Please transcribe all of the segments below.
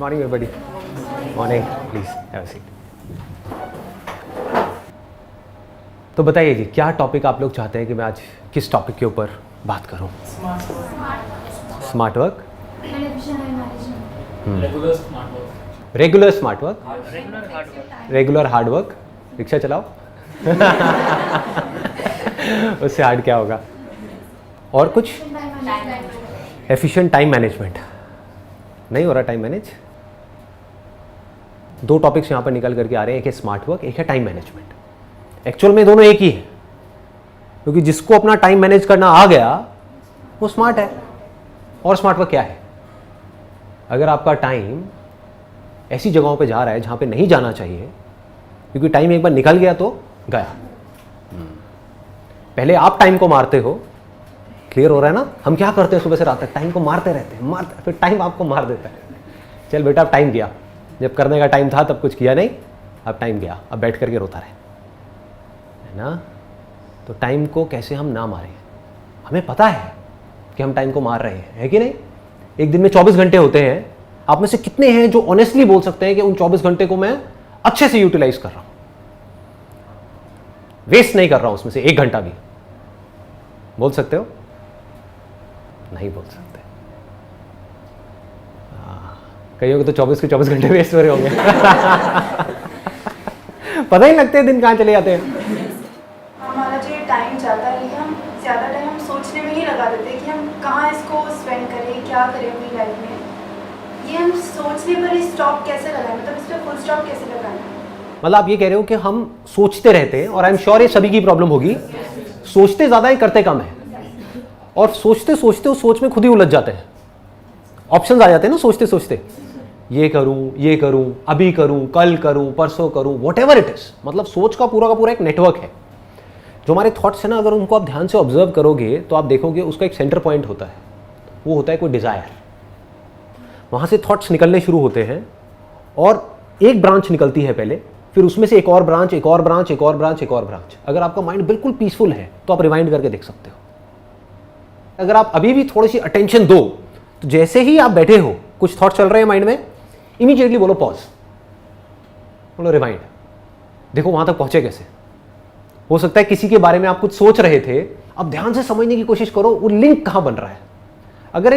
Morning everybody. Morning, please have a seat. तो बताइए जी, क्या टॉपिक आप लोग चाहते हैं कि मैं आज किस टॉपिक के ऊपर बात करूं? Smart work, regular smart work, regular hard work. Rickshaw चलाओ उससे हार्ड क्या होगा? और कुछ? Efficient time management. नहीं हो रहा टाइम मैनेज? दो टॉपिक्स यहाँ पर निकल करके आ रहे हैं, एक है स्मार्ट वर्क, एक है टाइम मैनेजमेंट। एक्चुअल में दोनों एक ही है, क्योंकि जिसको अपना टाइम मैनेज करना आ गया वो स्मार्ट है। और स्मार्ट वर्क क्या है? अगर आपका टाइम ऐसी जगहों पे जा रहा है जहाँ पे नहीं जाना चाहिए, क्योंकि टाइम एक बार निकल गया तो गया। पहले आप टाइम को मारते हो, क्लियर हो रहा है ना? हम क्या करते हैं सुबह से रात तक? टाइम को मारते रहते हैं, मारते, फिर टाइम आपको मार देता है। चल बेटा, अब टाइम गया, जब करने का टाइम था तब कुछ किया नहीं, अब टाइम गया, अब बैठ करके रोता रहे, है ना? तो टाइम को कैसे हम ना मारें? हमें पता है कि हम टाइम को मार रहे हैं, है कि नहीं? एक दिन में 24 घंटे होते हैं। आप में से कितने हैं जो ऑनेस्टली बोल सकते हैं कि उन 24 घंटे को मैं अच्छे से यूटिलाइज कर रहा हूं, वेस्ट नहीं कर रहा हूं उसमें से एक घंटा भी? बोल सकते हो? नहीं बोल सकते। कईयों को तो 24 के 24 घंटे वेस्ट हो रहे होंगे पता ही लगते हैं दिन कहाँ चले जाते हैं। हमारा जो ये टाइम जाता है, हम ज़्यादा टाइम हम सोचने में ही लगा देते हैं कि हम कहाँ इसको स्पेंड करें, क्या करें अपनी लाइफ में। ये हम सोचने पर ही स्टॉप कैसे लगाएं, मतलब इस पर फुल स्टॉप कैसे लगाएं? मतलब आप ये कह रहे हो कि हम सोचते रहते हैं, और आई एम श्योर ये सभी की प्रॉब्लम होगी। सोचते ज़्यादा है, करते कम है, और सोचते सोचते उस सोच में खुद ही उलझ जाते हैं। ऑप्शंस आ जाते हैं ना सोचते सोचते, ये करूं, अभी करूं, कल करूं, परसों करूं, व्हाटएवर इट इज। मतलब सोच का पूरा एक नेटवर्क है। जो हमारे थॉट्स है ना, अगर उनको आप ध्यान से ऑब्जर्व करोगे तो आप देखोगे उसका एक सेंटर पॉइंट होता है, वो होता है कोई डिजायर। वहां से थॉट्स निकलने शुरू होते हैं और एक ब्रांच निकलती है पहले, फिर उसमें से एक और ब्रांच, एक और ब्रांच, एक और ब्रांच, एक और ब्रांच। अगर आपका माइंड बिल्कुल पीसफुल है तो आप रिवाइंड करके देख सकते हो। अगर आप अभी भी थोड़ी सी अटेंशन दो, तो जैसे ही आप बैठे हो, कुछ थॉट चल रहे हैं माइंड में, इमीडिएटली बोलो पॉज, बोलो रिवाइंड, देखो वहां तक पहुंचे कैसे। हो सकता है किसी के बारे में आप कुछ सोच रहे थे, अब ध्यान से समझने की कोशिश करो वो लिंक कहां बन रहा है। अगर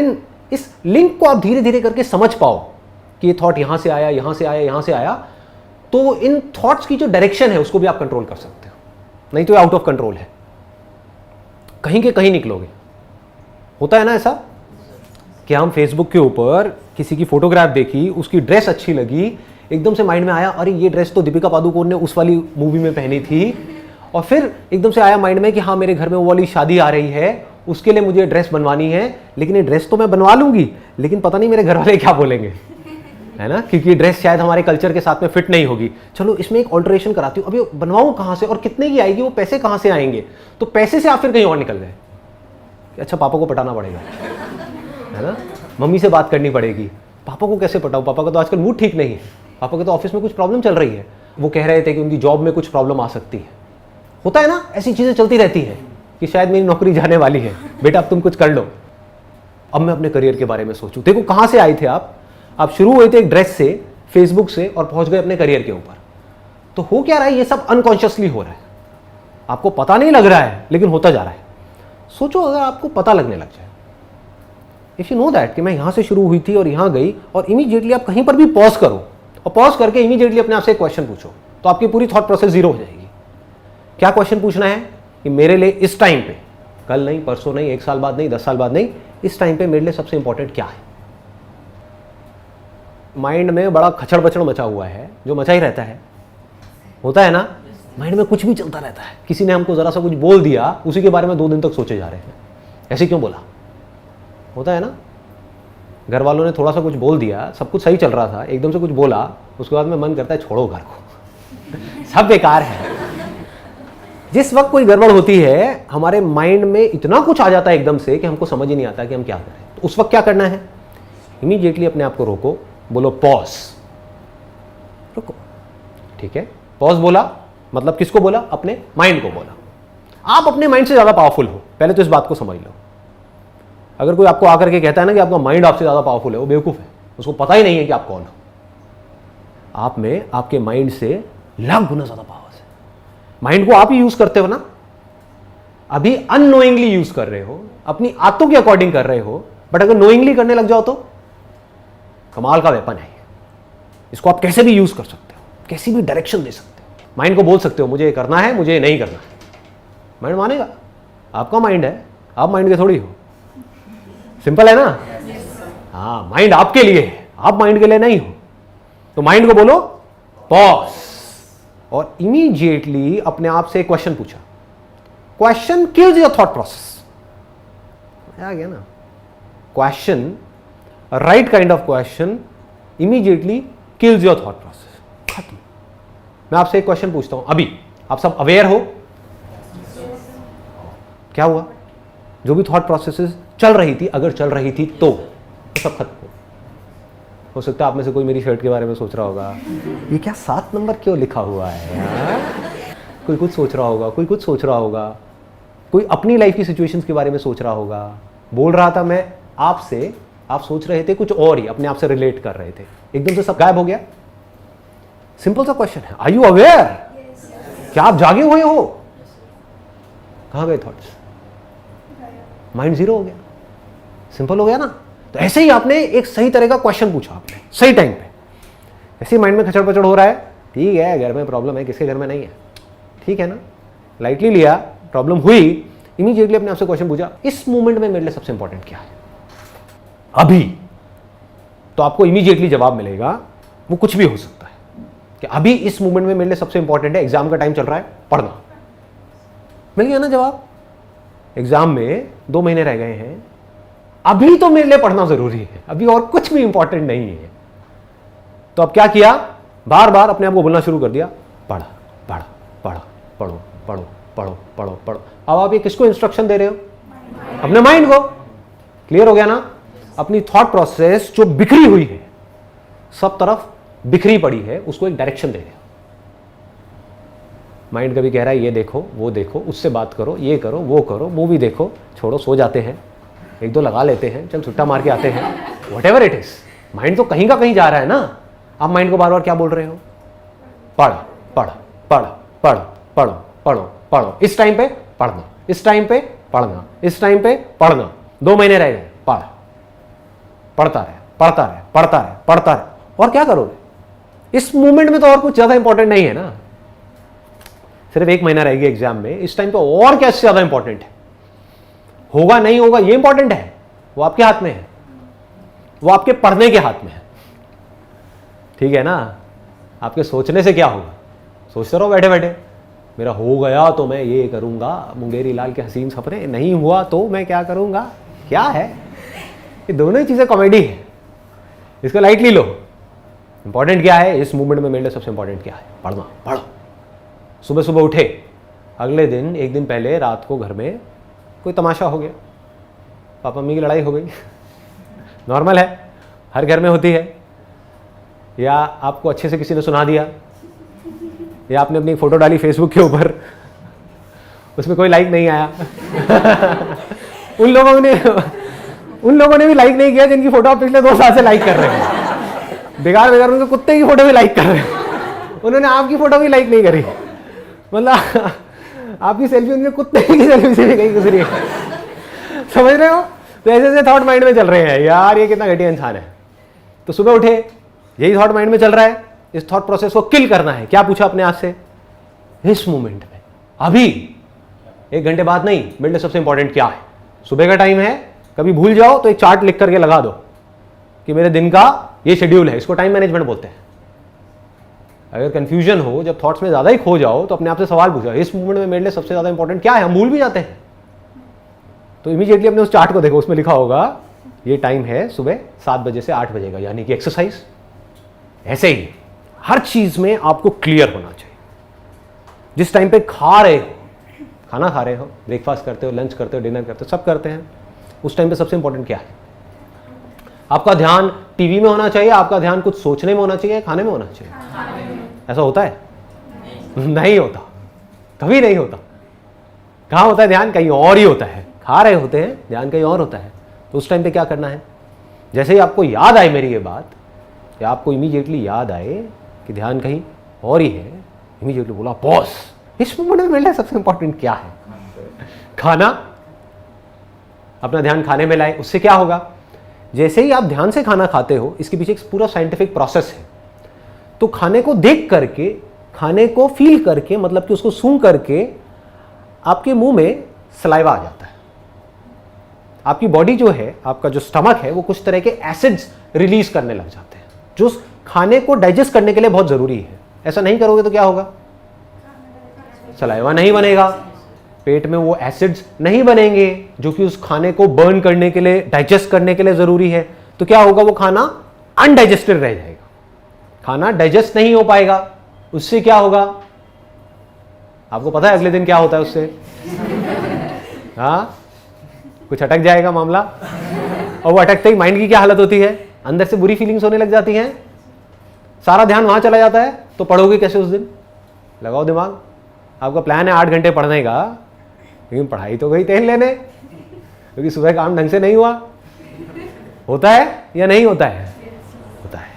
इस लिंक को आप धीरे धीरे करके समझ पाओ कि ये थॉट यहां से आया, यहां से आया, यहां से आया, तो इन थॉट्स की जो डायरेक्शन है उसको भी आप कंट्रोल कर सकते हो। नहीं तो आउट ऑफ कंट्रोल है, कहीं के कहीं निकलोगे। होता है ना ऐसा कि हम फेसबुक के ऊपर किसी की फोटोग्राफ देखी, उसकी ड्रेस अच्छी लगी, एकदम से माइंड में आया अरे ये ड्रेस तो दीपिका पादुकोण ने उस वाली मूवी में पहनी थी, और फिर एकदम से आया माइंड में कि हाँ मेरे घर में वो वाली शादी आ रही है, उसके लिए मुझे ड्रेस बनवानी है, लेकिन ये ड्रेस तो मैं बनवा लूंगी, लेकिन पता नहीं मेरे घर वाले क्या बोलेंगे, है ना? क्योंकि ये ड्रेस शायद हमारे कल्चर के साथ में फिट नहीं होगी। चलो इसमें एक ऑल्टरेशन कराती हूँ, अभी बनवाऊँ कहाँ से और कितने की आएगी, वो पैसे कहाँ से आएंगे? तो पैसे से आप फिर कहीं और निकल गए। अच्छा पापा को पटाना पड़ेगा, है ना? मम्मी से बात करनी पड़ेगी, पापा को कैसे पटाऊं, पापा का तो आजकल मूड ठीक नहीं है, पापा के तो ऑफिस में कुछ प्रॉब्लम चल रही है, वो कह रहे थे कि उनकी जॉब में कुछ प्रॉब्लम आ सकती है। होता है ना, ऐसी चीजें चलती रहती है कि शायद मेरी नौकरी जाने वाली है, बेटा अब तुम कुछ कर लो। अब मैं अपने करियर के बारे में सोचूं। देखो कहां से आए थे आप शुरू हुए थे एक ड्रेस से, फेसबुक से, और पहुंच गए अपने करियर के ऊपर। तो हो क्या रहा है, ये सब अनकॉन्शियसली हो रहा है, आपको पता नहीं लग रहा है लेकिन होता जा रहा है। सोचो अगर आपको पता लगने लग जाए, इफ यू नो दैट कि मैं यहां से शुरू हुई थी और यहां गई, और इमीडिएटली आप कहीं पर भी पॉज करो और पॉज करके इमीडिएटली अपने आप से एक क्वेश्चन पूछो, तो आपकी पूरी थॉट प्रोसेस जीरो हो जाएगी। क्या क्वेश्चन पूछना है कि मेरे लिए इस टाइम पे, कल नहीं, परसों नहीं, 1 साल बाद नहीं, 10 साल बाद नहीं, इस टाइम पे मेरे लिए सबसे इंपॉर्टेंट क्या है? माइंड में बड़ा खचड़ बचड़ मचा हुआ है, जो मचा ही रहता है, होता है ना? माइंड में कुछ भी चलता रहता है। किसी ने हमको जरा सा कुछ बोल दिया, उसी के बारे में 2 दिन तक सोचे जा रहे हैं, ऐसे क्यों बोला? होता है ना? घर वालों ने थोड़ा सा कुछ बोल दिया, सब कुछ सही चल रहा था, एकदम से कुछ बोला, उसके बाद में मन करता है छोड़ो घर को सब बेकार है। जिस वक्त कोई गड़बड़ होती है, हमारे माइंड में इतना कुछ आ जाता है एकदम से कि हमको समझ ही नहीं आता कि हम क्या करें। तो उस वक्त क्या करना है? इमीडिएटली अपने आप को रोको, बोलो पॉज, रुको, ठीक है? पॉज बोला मतलब किसको बोला? अपने माइंड को बोला। आप अपने माइंड से ज्यादा पावरफुल हो, पहले तो इस बात को समझ लो। अगर कोई आपको आकर के कहता है ना कि आपका माइंड आपसे ज्यादा पावरफुल है, वो बेवकूफ है। उसको पता ही नहीं है कि आप कौन हो। आप में आपके माइंड से लाख गुना ज्यादा पावर्स है। माइंड को आप ही यूज करते हो ना, अभी अननोइंगली यूज कर रहे हो, अपनी आदतों के अकॉर्डिंग कर रहे हो, बट अगर नोइंगली करने लग जाओ तो कमाल का वेपन है। इसको आप कैसे भी यूज कर सकते हो, कैसी भी डायरेक्शन दे सकते हो। माइंड को बोल सकते हो मुझे ये करना है, मुझे ये नहीं करना है, माइंड मानेगा। आपका माइंड है, आप माइंड के थोड़ी हो। सिंपल है ना? हाँ, माइंड आपके लिए है, आप माइंड के लिए नहीं हो। तो माइंड को बोलो पॉज, और इमीडिएटली अपने आप से एक क्वेश्चन पूछा। Question kills your thought process. आ गया ना? Question, right kind of question immediately kills your thought process. खत्म। मैं आपसे एक क्वेश्चन पूछता हूं, अभी आप सब अवेयर हो? क्या हुआ? जो भी थॉट प्रोसेसेस चल रही थी, अगर चल रही थी तो सब खत्म हो सकता है आप में से कोई मेरी शर्ट के बारे में सोच रहा होगा, ये क्या 7 नंबर क्यों लिखा हुआ है यार? कोई कुछ सोच रहा होगा, कोई कुछ सोच रहा होगा, कोई अपनी लाइफ की सिचुएशंस के बारे में सोच रहा होगा। बोल रहा था मैं आपसे, आप सोच रहे थे कुछ और ही, अपने आप से रिलेट कर रहे थे, एकदम से सब गायब हो गया। सिंपल सा क्वेश्चन है, आर यू अवेयर? क्या आप जागे हुए हो? कहां गए थॉट्स? माइंड जीरो हो गया। सिंपल हो गया ना? तो ऐसे ही आपने एक सही तरह का क्वेश्चन पूछा, आपने सही टाइम पे। ऐसे माइंड में खचड़ पचड़ हो रहा है, ठीक है, घर में प्रॉब्लम है, किसके घर में नहीं है, ठीक है ना, लाइटली लिया, प्रॉब्लम हुई, इमीडिएटली अपने आपसे क्वेश्चन पूछा, इस मोमेंट में मेरे लिए सबसे इंपॉर्टेंट क्या है अभी? तो आपको इमीडिएटली जवाब मिलेगा, वो कुछ भी हो सकता है कि अभी इस मोमेंट में मेरे लिए सबसे इंपॉर्टेंट है, एग्जाम का टाइम चल रहा है, पढ़ना। मिल गया ना जवाब? एग्जाम में 2 महीने रह गए हैं, अभी तो मेरे लिए पढ़ना जरूरी है, अभी और कुछ भी इंपॉर्टेंट नहीं है। तो अब क्या किया? बार बार अपने आप को बोलना शुरू कर दिया, पढ़ा पढ़ा पढ़ा, पढ़ो पढ़ो पढ़ो पढ़ो पढ़ो। अब आप ये किसको इंस्ट्रक्शन दे रहे हो? अपने माइंड को। क्लियर हो गया ना? अपनी थॉट प्रोसेस जो बिखरी हुई है, सब तरफ बिखरी पड़ी है, उसको एक डायरेक्शन दे रहे हो। माइंड कभी कह रहा है ये देखो, वो देखो, उससे बात करो, ये करो, वो करो, मूवी देखो, छोड़ो, सो जाते हैं, 1-2 लगा लेते हैं, चल छुट्टा मार के आते हैं, व्हाटएवर इट इज। माइंड तो कहीं का कहीं जा रहा है ना। आप माइंड को बार बार क्या बोल रहे हो? पढ़ पढ़ पढ़ पढ़ पढ़ो पढ़ो पढ़ो, इस टाइम पे पढ़ना, इस टाइम पे पढ़ना, इस टाइम पे पढ़ना, 2 महीने रह गए, पढ़, पढ़ता रहे पढ़ता रहे पढ़ता रहे पढ़ता रहे। और क्या करोगे इस मूवमेंट में? तो और कुछ ज्यादा इंपॉर्टेंट नहीं है ना, सिर्फ 1 महीना रहेगी एग्जाम में, इस टाइम पे और क्या ज्यादा इंपॉर्टेंट है? होगा नहीं होगा ये इंपॉर्टेंट है? वो आपके हाथ में है, वो आपके पढ़ने के हाथ में है, ठीक है ना? आपके सोचने से क्या होगा? सोचते रहो बैठे बैठे, मेरा हो गया तो मैं ये करूंगा, मुंगेरी लाल के हसीन सपने, नहीं हुआ तो मैं क्या करूंगा। क्या है ये? दोनों ही चीजें कॉमेडी है, इसको लाइटली लो। इंपॉर्टेंट क्या है इस मूवमेंट में? मेरे लिए सबसे इंपॉर्टेंट क्या है? पढ़ना। पढ़ो। सुबह सुबह उठे, अगले दिन, 1 दिन पहले रात को घर में कोई तमाशा हो गया, पापा मम्मी की लड़ाई हो गई, नॉर्मल है, हर घर में होती है। या आपको अच्छे से किसी ने सुना दिया, या आपने अपनी फोटो डाली फेसबुक के ऊपर, उसमें कोई लाइक नहीं आया उन लोगों ने भी लाइक नहीं किया जिनकी फोटो आप पिछले 2 साल से लाइक कर रहे हैं। बेकार उनके कुत्ते की फोटो भी लाइक कर रहे हैं, उन्होंने आपकी फोटो भी लाइक नहीं करी, मतलब आपकी सेल्फी उनके कुत्ते की सेल्फी से भी कहीं गुजरी है, समझ रहे हो? तो ऐसे ऐसे थॉट माइंड में चल रहे हैं, यार ये कितना घटिया इंसान है। तो सुबह उठे, यही थॉट माइंड में चल रहा है, इस थॉट प्रोसेस को किल करना है। क्या पूछा अपने आप से? इस मोमेंट में, अभी, 1 घंटे बाद नहीं, मेरे लिए सबसे इंपॉर्टेंट क्या है? सुबह का टाइम है, कभी भूल जाओ तो एक चार्ट लिख करके लगा दो कि मेरे दिन का ये शेड्यूल है, इसको टाइम मैनेजमेंट बोलते हैं। अगर कंफ्यूजन हो, जब थॉट्स में ज्यादा ही खो जाओ, तो अपने आप से सवाल पूछो, इस मूवमेंट में मेरे लिए सबसे ज्यादा इंपॉर्टेंट क्या है? हम भूल भी जाते हैं, तो इमीडिएटली अपने उस चार्ट को देखो, उसमें लिखा होगा ये टाइम है सुबह 7 बजे से 8 बजे का, यानी कि एक्सरसाइज। ऐसे ही हर चीज में आपको क्लियर होना चाहिए। जिस टाइम पे खा रहे हो, खाना खा रहे हो, ब्रेकफास्ट करते हो, लंच करते हो, डिनर करते हो, सब करते हैं, उस टाइम पे सबसे इंपॉर्टेंट क्या है? आपका ध्यान टीवी में होना चाहिए, आपका ध्यान कुछ सोचने में होना चाहिए, खाने में होना चाहिए? ऐसा होता है? नहीं होता, कभी नहीं होता। कहाँ होता है ध्यान? कहीं और ही होता है। खा रहे होते हैं, ध्यान कहीं और होता है। तो उस टाइम पे क्या करना है? जैसे ही आपको याद आए मेरी ये बात, या आपको इमीडिएटली याद आए कि ध्यान कहीं और ही है, इमीडिएटली बोला पॉज। इस मोमेंट में मेरे लिए सबसे इंपॉर्टेंट क्या है? खाना। अपना ध्यान खाने में लाए, उससे क्या होगा? जैसे ही आप ध्यान से खाना खाते हो, इसके पीछे एक पूरा साइंटिफिक प्रोसेस है। तो खाने को देख करके, खाने को फील करके, मतलब कि उसको सूंघ करके आपके मुंह में सलाइवा आ जाता है। आपकी बॉडी जो है, आपका जो स्टमक है, वो कुछ तरह के एसिड्स रिलीज करने लग जाते हैं जो खाने को डाइजेस्ट करने के लिए बहुत जरूरी है। ऐसा नहीं करोगे तो क्या होगा? सलाइवा नहीं बनेगा, पेट में वो एसिड्स नहीं बनेंगे जो कि उस खाने को बर्न करने के लिए, डाइजेस्ट करने के लिए जरूरी है। तो क्या होगा? वो खाना अनडाइजेस्टेड रह जाएगा, खाना डाइजेस्ट नहीं हो पाएगा। उससे क्या होगा? आपको पता है अगले दिन क्या होता है उससे? हाँ, कुछ अटक जाएगा मामला, और वो अटकते ही माइंड की क्या हालत होती है? अंदर से बुरी फीलिंग्स होने लग जाती हैं, सारा ध्यान वहां चला जाता है। तो पढ़ोगे कैसे उस दिन? लगाओ दिमाग। आपका प्लान है 8 घंटे पढ़ने का, लेकिन पढ़ाई तो गई तेल लेने, क्योंकि सुबह काम ढंग से नहीं हुआ। होता है या नहीं होता है? होता है।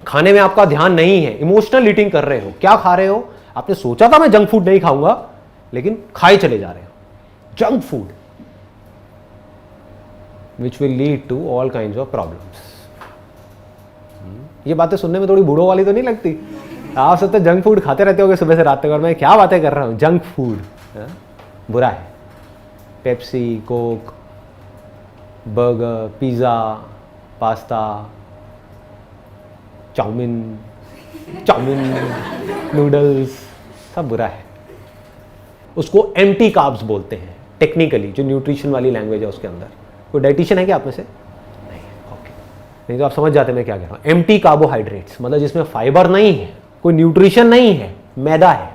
खाने में आपका ध्यान नहीं है, इमोशनल ईटिंग कर रहे हो। क्या खा रहे हो? आपने सोचा था मैं जंक फूड नहीं खाऊंगा, लेकिन खाए चले जा रहे हो junk food, which will lead to all kinds of problems. ये बातें सुनने में थोड़ी बूढ़ों वाली तो नहीं लगती? आप सब तो जंक फूड खाते रहते होगे सुबह से रात तक, और मैं क्या बातें कर रहा हूँ? जंक फूड बुरा है। Pepsi, Coke, burger, pizza, pasta, chow mein, noodles, सब बुरा है। उसको एम्प्टी कार्ब्स बोलते हैं टेक्निकली, जो न्यूट्रिशन वाली लैंग्वेज है उसके अंदर। कोई डाइटिशियन है क्या आप में से? नहीं है, ओके। नहीं तो आप समझ जाते मैं क्या कह रहा हूँ। एम्प्टी कार्बोहाइड्रेट्स मतलब जिसमें फाइबर नहीं है, कोई न्यूट्रिशन नहीं है, मैदा है,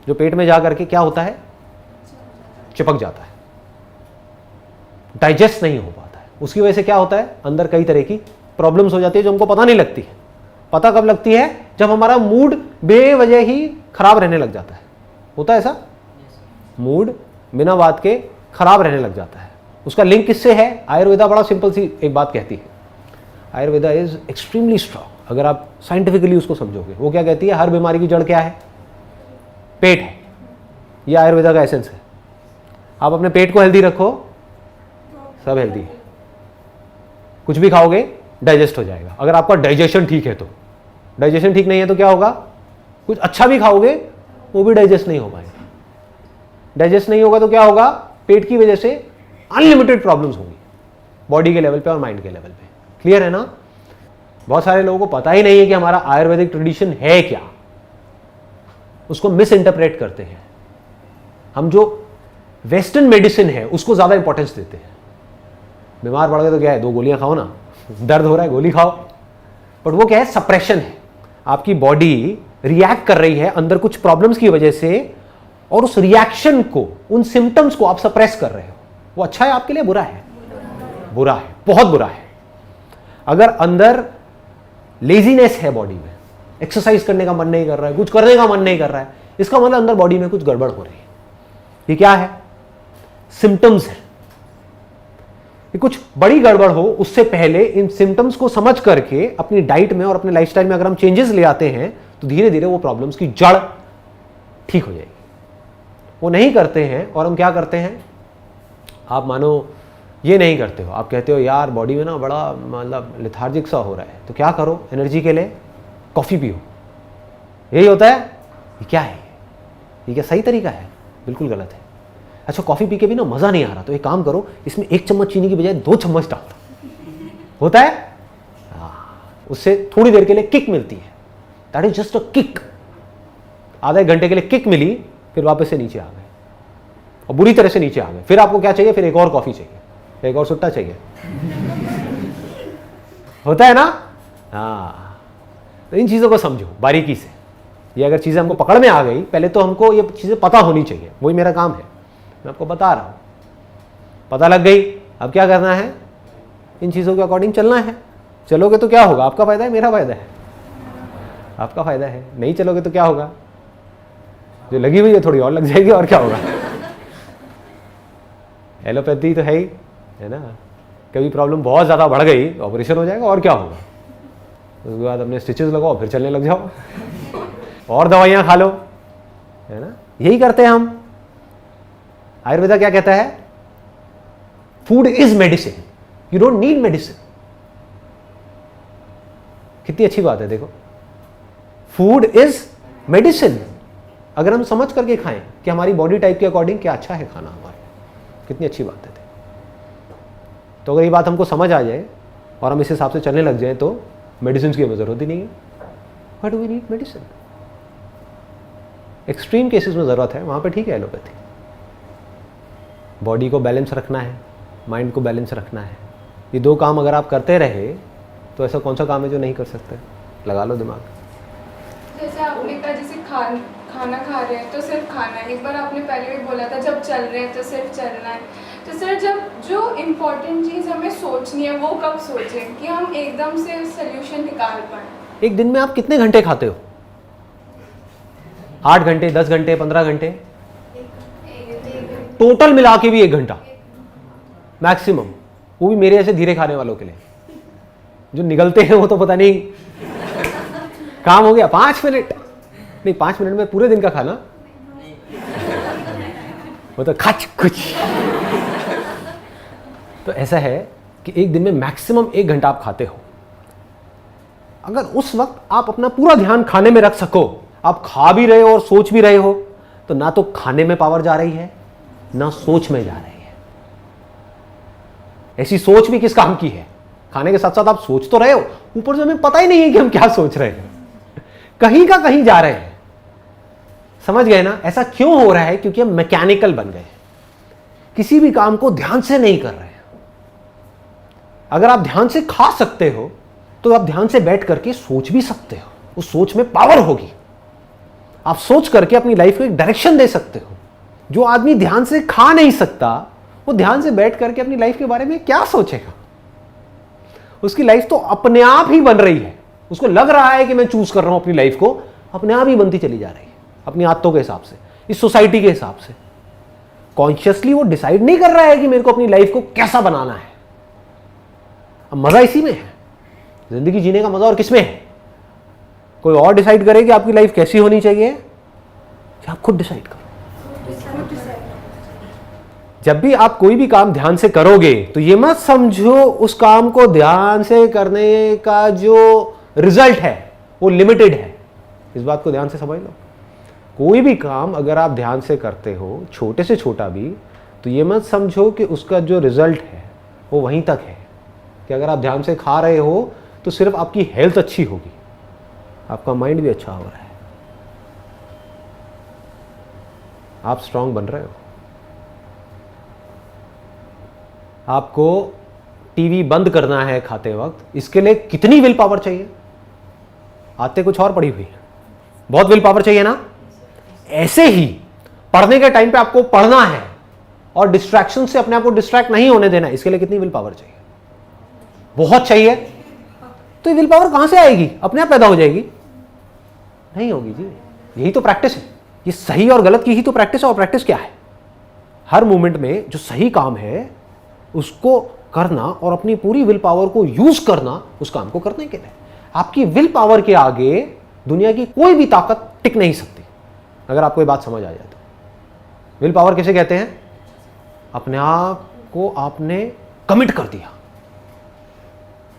जो पेट में जा करके क्या होता है? चिपक जाता है, डाइजेस्ट नहीं हो पाता है। उसकी वजह से क्या होता है? अंदर कई तरह की प्रॉब्लम्स हो जाती है जो हमको पता नहीं लगती है। पता कब लगती है? जब हमारा मूड बेवजह ही खराब रहने लग जाता है। होता है ऐसा? मूड बिना बात के खराब रहने लग जाता है। उसका लिंक किससे है? आयुर्वेदा बड़ा सिंपल सी एक बात कहती है। Ayurveda is extremely strong. अगर आप साइंटिफिकली उसको समझोगे, वो क्या कहती है? हर बीमारी की जड़ क्या है? पेट है। ये आयुर्वेदा का एसेंस है। आप अपने पेट को हेल्दी रखो, सब हेल्दी है। कुछ भी खाओगे डाइजेस्ट हो जाएगा, अगर आपका डाइजेशन ठीक है तो। डाइजेशन ठीक नहीं है तो क्या होगा? कुछ अच्छा भी खाओगे वो भी डाइजेस्ट नहीं हो पाएगा। डाइजेस्ट नहीं होगा तो क्या होगा? पेट की वजह से अनलिमिटेड प्रॉब्लम्स होंगी, बॉडी के लेवल पे और माइंड के लेवल पे। क्लियर है ना? बहुत सारे लोगों को पता ही नहीं है कि हमारा आयुर्वेदिक ट्रेडिशन है क्या, उसको मिस इंटरप्रेट करते हैं। हम जो वेस्टर्न मेडिसिन है उसको ज्यादा इंपॉर्टेंस देते हैं। बीमार पड़ गए तो क्या है? 2 गोलियां खाओ ना, दर्द हो रहा है गोली खाओ। बट वो क्या है? सप्रेशन है। आपकी बॉडी रिएक्ट कर रही है अंदर कुछ प्रॉब्लम्स की वजह से, और उस रिएक्शन को, उन सिम्टम्स को आप सप्रेस कर रहे हो। वो अच्छा है आपके लिए? बुरा है? बुरा है, बहुत बुरा है। अगर अंदर लेजीनेस है बॉडी में, एक्सरसाइज करने का मन नहीं कर रहा है, कुछ करने का मन नहीं कर रहा है, इसका मतलब अंदर बॉडी में कुछ गड़बड़ हो रही है। ये क्या है? सिम्टम्स है। ये कुछ बड़ी गड़बड़ हो उससे पहले इन सिम्टम्स को समझ करके अपनी डाइट में और अपने लाइफस्टाइल में अगर हम चेंजेस ले आते हैं तो धीरे धीरे वो प्रॉब्लम्स की जड़ ठीक हो जाएगी। वो नहीं करते हैं और हम क्या करते हैं? आप मानो ये नहीं करते हो, आप कहते हो यार बॉडी में ना बड़ा मतलब लेथार्जिक सा हो रहा है, तो क्या करो एनर्जी के लिए? कॉफ़ी पियो। यही होता है? ये क्या है? ये क्या सही तरीका है? बिल्कुल गलत है। अच्छा, कॉफ़ी पी के भी ना मज़ा नहीं आ रहा, तो एक काम करो, इसमें 1 चम्मच चीनी की बजाय 2 चम्मच डाल दो। होता है? उससे थोड़ी देर के लिए किक मिलती है। That is just a kick. आधा 1 घंटे के लिए किक मिली, फिर वापस से नीचे आ गए और बुरी तरह से नीचे आ गए। फिर आपको क्या चाहिए? फिर एक और कॉफ़ी चाहिए, एक और सुट्टा चाहिए। होता है ना? हाँ, तो इन चीज़ों को समझो बारीकी से। ये अगर चीज़ें हमको पकड़ में आ गई, पहले तो हमको ये चीज़ें पता होनी चाहिए, वही मेरा काम है। मैं आपको बता रहा हूँ, पता लग गई, अब क्या करना है? इन चीज़ों के अकॉर्डिंग चलना है। चलोगे तो क्या होगा? आपका फ़ायदा है, मेरा फ़ायदा है, आपका फ़ायदा है। नहीं चलोगे तो क्या होगा? जो लगी हुई है थोड़ी और लग जाएगी, और क्या होगा? एलोपैथी तो है ही, है ना? कभी प्रॉब्लम बहुत ज़्यादा बढ़ गई ऑपरेशन हो जाएगा और क्या होगा, उसके बाद अपने स्टिचेस लगाओ फिर चलने लग जाओ और दवाइयाँ खा लो, है ना। यही करते हैं हम। आयुर्वेदा क्या कहता है? Food is medicine, you don't need medicine. कितनी अच्छी बात है, देखो, फूड इज मेडिसिन। अगर हम समझ करके खाएं कि हमारी बॉडी टाइप के अकॉर्डिंग क्या अच्छा है खाना हमारे, कितनी अच्छी बात है। तो अगर ये बात हमको समझ आ जाए और हम इस हिसाब से चलने लग जाए तो मेडिसिन की हमें जरूरत ही नहीं है। Why do we need medicine? Extreme cases में ज़रूरत है, वहाँ पे ठीक है एलोपैथी। बॉडी को बैलेंस रखना है, माइंड को बैलेंस रखना है, ये दो काम अगर आप करते रहे तो ऐसा कौन सा काम है जो नहीं कर सकते? लगा लो दिमाग। जैसे आपने कहा, जैसे खाना खा रहे हैं तो सिर्फ खाना है। एक बार आपने पहले भी बोला था जब चल रहे हैं तो सिर्फ चलना है। तो सर, जब जो इम्पोर्टेंट चीज़ हमें सोचनी है वो कब सोचें कि हम एकदम से सोल्यूशन निकाल पाएँ? एक दिन में आप कितने घंटे खाते हो? 8 घंटे, 10 घंटे, 15 घंटे? टोटल मिला के भी 1 घंटा मैक्सिमम, वो भी मेरे ऐसे धीरे खाने वालों के लिए। जो निगलते हैं वो तो पता नहीं, काम हो गया 5 मिनट, नहीं 5 मिनट में पूरे दिन का खाना, वो तो खच कुछ। तो ऐसा है कि एक दिन में मैक्सिमम 1 घंटा आप खाते हो। अगर उस वक्त आप अपना पूरा ध्यान खाने में रख सको, आप खा भी रहे हो और सोच भी रहे हो, तो ना तो खाने में पावर जा रही है ना सोच में जा रही है। ऐसी सोच भी किस काम की है? खाने के साथ साथ आप सोच तो रहे हो, ऊपर से हमें पता ही नहीं है कि हम क्या सोच रहे हैं, कहीं का कहीं जा रहे हैं। समझ गए ना? ऐसा क्यों हो रहा है? क्योंकि हम मैकेनिकल बन गए, किसी भी काम को ध्यान से नहीं कर रहे हैं। अगर आप ध्यान से खा सकते हो तो आप ध्यान से बैठ करके सोच भी सकते हो, उस सोच में पावर होगी। आप सोच करके अपनी लाइफ को एक डायरेक्शन दे सकते हो। जो आदमी ध्यान से खा नहीं सकता, वो ध्यान से बैठ करके अपनी लाइफ के बारे में क्या सोचेगा? उसकी लाइफ तो अपने आप ही बन रही है। उसको लग रहा है कि मैं चूज कर रहा हूं अपनी लाइफ को, अपने आप ही बनती चली जा रही है, अपनी आदतों के हिसाब से, इस सोसाइटी के हिसाब से। कॉन्शियसली वो डिसाइड नहीं कर रहा है कि मेरे को अपनी लाइफ को कैसा बनाना है। अब मजा इसी में है, जिंदगी जीने का मजा और किसमें है? कोई और डिसाइड करे कि आपकी लाइफ कैसी होनी चाहिए, या आप खुद डिसाइड करो? जब भी आप कोई भी काम ध्यान से करोगे तो ये मत समझो उस काम को ध्यान से करने का जो रिजल्ट है वो लिमिटेड है। इस बात को ध्यान से समझ लो। कोई भी काम अगर आप ध्यान से करते हो, छोटे से छोटा भी, तो ये मत समझो कि उसका जो रिजल्ट है वो वहीं तक है। कि अगर आप ध्यान से खा रहे हो तो सिर्फ आपकी हेल्थ अच्छी होगी, आपका माइंड भी अच्छा हो रहा है, आप स्ट्रांग बन रहे हो। आपको टीवी बंद करना है खाते वक्त, इसके लिए कितनी विल पावर चाहिए? आते कुछ और पड़ी हुई है, बहुत विल पावर चाहिए ना। ऐसे ही पढ़ने के टाइम पे आपको पढ़ना है और डिस्ट्रैक्शन से अपने आप को डिस्ट्रैक्ट नहीं होने देना है, इसके लिए कितनी विल पावर चाहिए? बहुत चाहिए। तो ये विल पावर कहां से आएगी? अपने आप पैदा हो जाएगी? नहीं होगी जी। यही तो प्रैक्टिस है, ये सही और गलत की ही तो प्रैक्टिस है। और प्रैक्टिस क्या है? हर मोमेंट में जो सही काम है उसको करना और अपनी पूरी विल पावर को यूज करना उस काम को करने के लिए। आपकी विल पावर के आगे दुनिया की कोई भी ताकत टिक नहीं सकती, अगर आपको ये बात समझ आ जाए तो। विल पावर किसे कहते हैं? अपने आप को आपने कमिट कर दिया,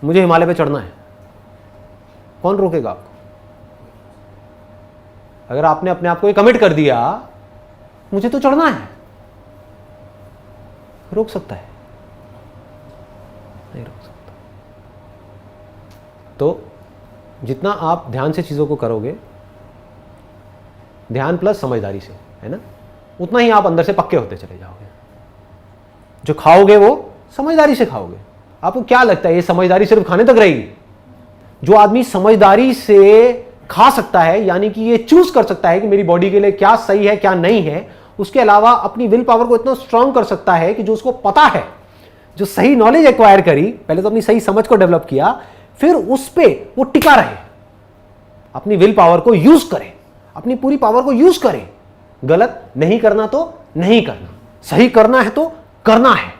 मुझे हिमालय पे चढ़ना है, कौन रोकेगा आपको? अगर आपने अपने आप को कमिट कर दिया मुझे तो चढ़ना है, रोक सकता है? नहीं रोक सकता। तो जितना आप ध्यान से चीजों को करोगे, ध्यान प्लस समझदारी से, है ना, उतना ही आप अंदर से पक्के होते चले जाओगे। जो खाओगे वो समझदारी से खाओगे। आपको क्या लगता है ये समझदारी सिर्फ खाने तक रहेगी? जो आदमी समझदारी से खा सकता है, यानी कि ये चूज कर सकता है कि मेरी बॉडी के लिए क्या सही है क्या नहीं है, उसके अलावा अपनी विल पावर को इतना स्ट्रांग कर सकता है कि जो उसको पता है, जो सही नॉलेज एक्वायर करी, पहले तो अपनी सही समझ को डेवलप किया, फिर उस पे वो टिका रहे, अपनी विल पावर को यूज करे, अपनी पूरी पावर को यूज करे। गलत नहीं करना तो नहीं करना, सही करना है तो करना है।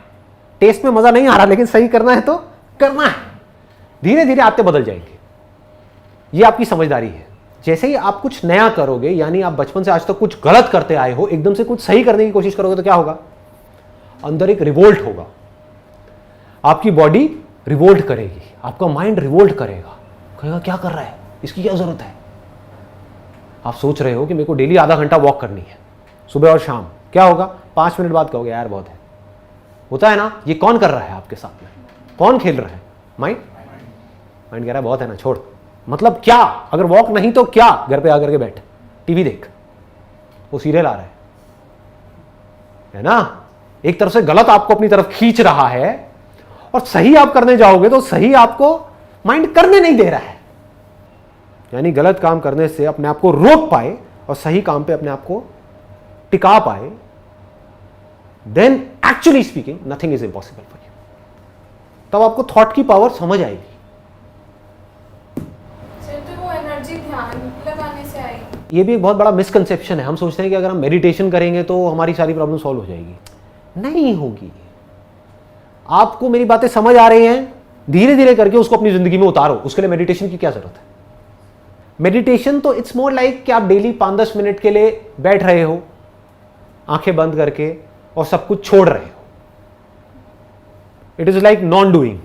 टेस्ट में मजा नहीं आ रहा, लेकिन सही करना है तो करना है। धीरे धीरे आदतें बदल जाएंगी। ये आपकी समझदारी है। जैसे ही आप कुछ नया करोगे, यानी आप बचपन से आज तक कुछ गलत करते आए हो, एकदम से कुछ सही करने की कोशिश करोगे तो क्या होगा? अंदर एक रिवोल्ट होगा, आपकी बॉडी रिवोल्ट करेगी, आपका माइंड रिवोल्ट करेगा, कहेगा क्या कर रहा है, इसकी क्या जरूरत है। आप सोच रहे हो कि मेरे को डेली आधा घंटा वॉक करनी है सुबह और शाम, क्या होगा? 5 मिनट बाद कहोगे यार बहुत है। होता है ना? ये कौन कर रहा है आपके साथ में? कौन खेल रहा है? माइंड। माइंड कह रहा है बहुत है ना, छोड़। मतलब क्या? अगर वॉक नहीं तो क्या? घर पे आकर के बैठ, टीवी देख, वो सीरियल आ रहा है ना? एक तरफ से गलत आपको अपनी तरफ खींच रहा है, और सही आप करने जाओगे तो सही आपको माइंड करने नहीं दे रहा है। यानी गलत काम करने से अपने आप को रोक पाए और सही काम पे अपने आप को टिका पाए, then actually speaking nothing is impossible for you. तब आपको थॉट की पावर समझ आएगी। तो वो एनर्जी ध्यान लगाने से आएगी। ये भी एक बहुत बड़ा मिसकंसेप्शन है। हम सोचते हैं कि अगर हम मेडिटेशन करेंगे तो हमारी सारी प्रॉब्लम सॉल्व हो जाएगी। नहीं होगी। आपको मेरी बातें समझ आ रही हैं? धीरे धीरे करके उसको अपनी जिंदगी में उतारो। उसके लिए मेडिटेशन की क्या जरूरत है? मेडिटेशन तो इट्स मोर लाइक कि आप डेली 5-10 मिनट के लिए बैठ रहे हो आंखें बंद करके और सब कुछ छोड़ रहे हो। It is like non doing.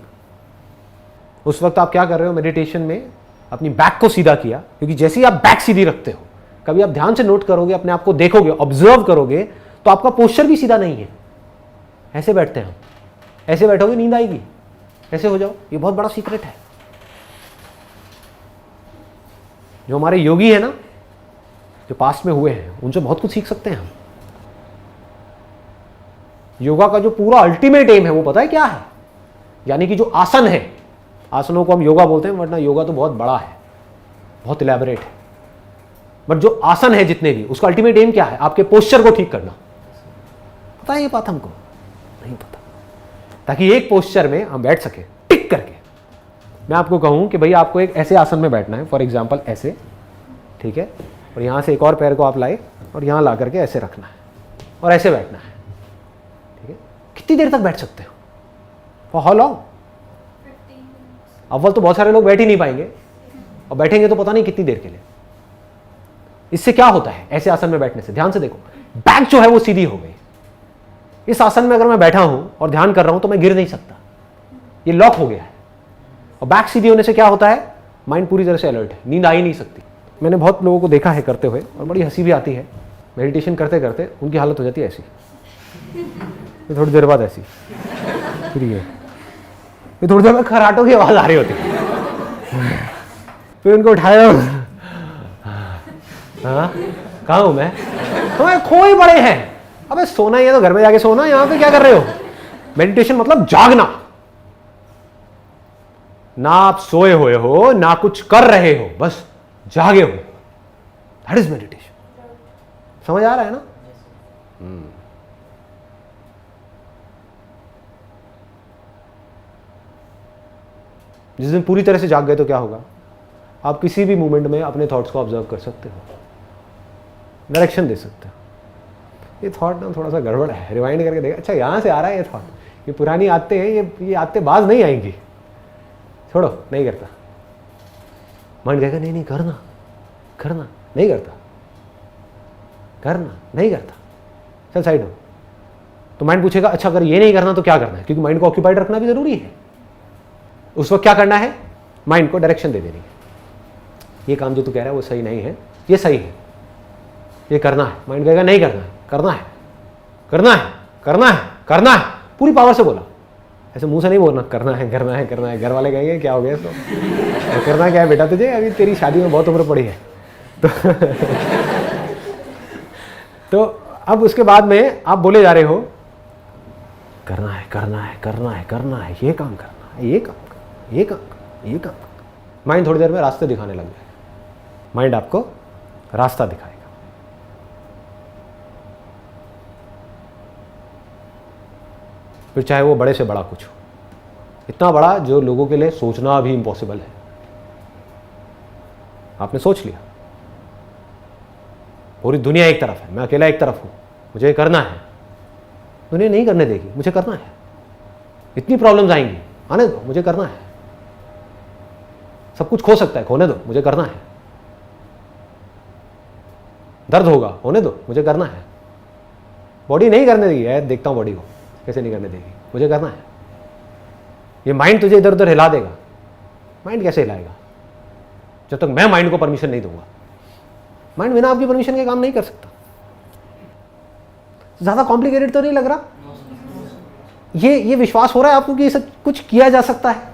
उस वक्त आप क्या कर रहे हो मेडिटेशन में? अपनी बैक को सीधा किया, क्योंकि जैसे ही आप बैक सीधी रखते हो, कभी आप ध्यान से नोट करोगे, अपने आप को देखोगे, ऑब्जर्व करोगे, तो आपका पोस्चर भी सीधा नहीं है। ऐसे बैठते हैं हम, ऐसे बैठोगे नींद आएगी, ऐसे हो जाओ। ये बहुत बड़ा सीक्रेट है। जो हमारे योगी है ना, जो पास्ट में हुए हैं, उनसे बहुत कुछ सीख सकते हैं हम। योगा का जो पूरा अल्टीमेट एम है वो पता है क्या है? यानी कि जो आसन है, आसनों को हम योगा बोलते हैं, वरना योगा तो बहुत बड़ा है, बहुत इलेबोरेट है। बट जो आसन है जितने भी, उसका अल्टीमेट एम क्या है? आपके पोस्चर को ठीक करना। पता है ये बात हमको? नहीं पता। ताकि एक पोस्चर में हम बैठ सके टिक करके। मैं आपको कहूं कि भाई आपको एक ऐसे आसन में बैठना है, फॉर एग्जाम्पल ऐसे, ठीक है, और यहां से एक और पैर को आप लाए और यहां ला करके ऐसे रखना है और ऐसे बैठना है, ठीक है। कितनी देर तक बैठ सकते हो? For how long? अव्वल तो बहुत सारे लोग बैठ ही नहीं पाएंगे, और बैठेंगे तो पता नहीं कितनी देर के लिए। इससे क्या होता है ऐसे आसन में बैठने से? ध्यान से देखो, बैक जो है वो सीधी हो गई। इस आसन में अगर मैं बैठा हूं और ध्यान कर रहा हूं तो मैं गिर नहीं सकता, ये लॉक हो गया है। और बैक सीधी होने से क्या होता है? माइंड पूरी तरह से अलर्ट है, नींद आ ही नहीं सकती। मैंने बहुत लोगों को देखा है करते हुए, और बड़ी हंसी भी आती है। मेडिटेशन करते करते उनकी हालत हो जाती है ऐसी, फिर थोड़ी देर बाद ऐसी, फिर ये, फिर थोड़ी देर बाद खराटों की आवाज आ रही होती है, फिर उनको उठाया, हाँ कहाँ हूं मैं? तुम्हें खोए पड़े हैं। अबे सोना ही है तो घर में जाके सोना, यहां पे क्या कर रहे हो? मेडिटेशन मतलब जागना। ना आप सोए हुए हो, ना कुछ कर रहे हो, बस जागे हो। That is meditation. समझ आ रहा है ना? जिस दिन पूरी तरह से जाग गए तो क्या होगा? आप किसी भी मोमेंट में अपने थॉट्स को ऑब्जर्व कर सकते हो, डायरेक्शन दे सकते हो। ये थॉट ना थोड़ा सा गड़बड़ है, रिवाइंड करके देखा, अच्छा यहाँ से आ रहा है ये थॉट, ये पुरानी आदतें हैं, ये आदतें बाज नहीं आएंगी, छोड़ो, नहीं करता। माइंड कहेगा नहीं नहीं करना, करना, नहीं करता, करना, नहीं करता, चल साइड हो। तो माइंड पूछेगा अच्छा अगर ये नहीं करना तो क्या करना है? क्योंकि माइंड को ऑक्यूपाइड रखना भी जरूरी है। उस वक्त क्या करना है? माइंड को डायरेक्शन दे देनी है। ये काम जो तू कह रहा है वो सही नहीं है, ये सही है, ये करना है। माइंड कहेगा नहीं करना है, करना है, करना है, करना है, करना है, पूरी पावर से बोला। ऐसे मुंह से नहीं बोलना करना है, करना है, करना है। घर वाले कहेंगे क्या हो गया इसको, तो करना क्या है बेटा तुझे, अभी तेरी शादी में बहुत उम्र पड़ी है। तो अब उसके बाद में आप बोले जा रहे हो करना है, करना है, करना है, करना है, ये काम करना है, ये काम करना, ये काम करना, ये काम करना। माइंड थोड़ी देर में रास्ते दिखाने लग जाएगा। माइंड आपको रास्ता दिखाएगा। फिर चाहे वो बड़े से बड़ा कुछ हो, इतना बड़ा जो लोगों के लिए सोचना भी इम्पॉसिबल है। आपने सोच लिया पूरी दुनिया एक तरफ है, मैं अकेला एक तरफ हूं, मुझे करना है। दुनिया नहीं करने देगी, मुझे करना है। इतनी प्रॉब्लम्स आएंगी, आने दो, मुझे करना है। सब कुछ खो सकता है, खोने दो, मुझे करना है। दर्द होगा, होने दो, मुझे करना है। बॉडी नहीं करने देगी है, देखता हूं बॉडी को कैसे नहीं करने देगी, मुझे करना है। ये माइंड तुझे इधर उधर हिला देगा, माइंड कैसे हिलाएगा जब तक मैं माइंड को परमिशन नहीं दूंगा। माइंड बिना आपकी परमिशन के काम नहीं कर सकता। ज्यादा कॉम्प्लिकेटेड तो नहीं लग रहा? ये विश्वास हो रहा है आपको कि ये सब कुछ किया जा सकता है?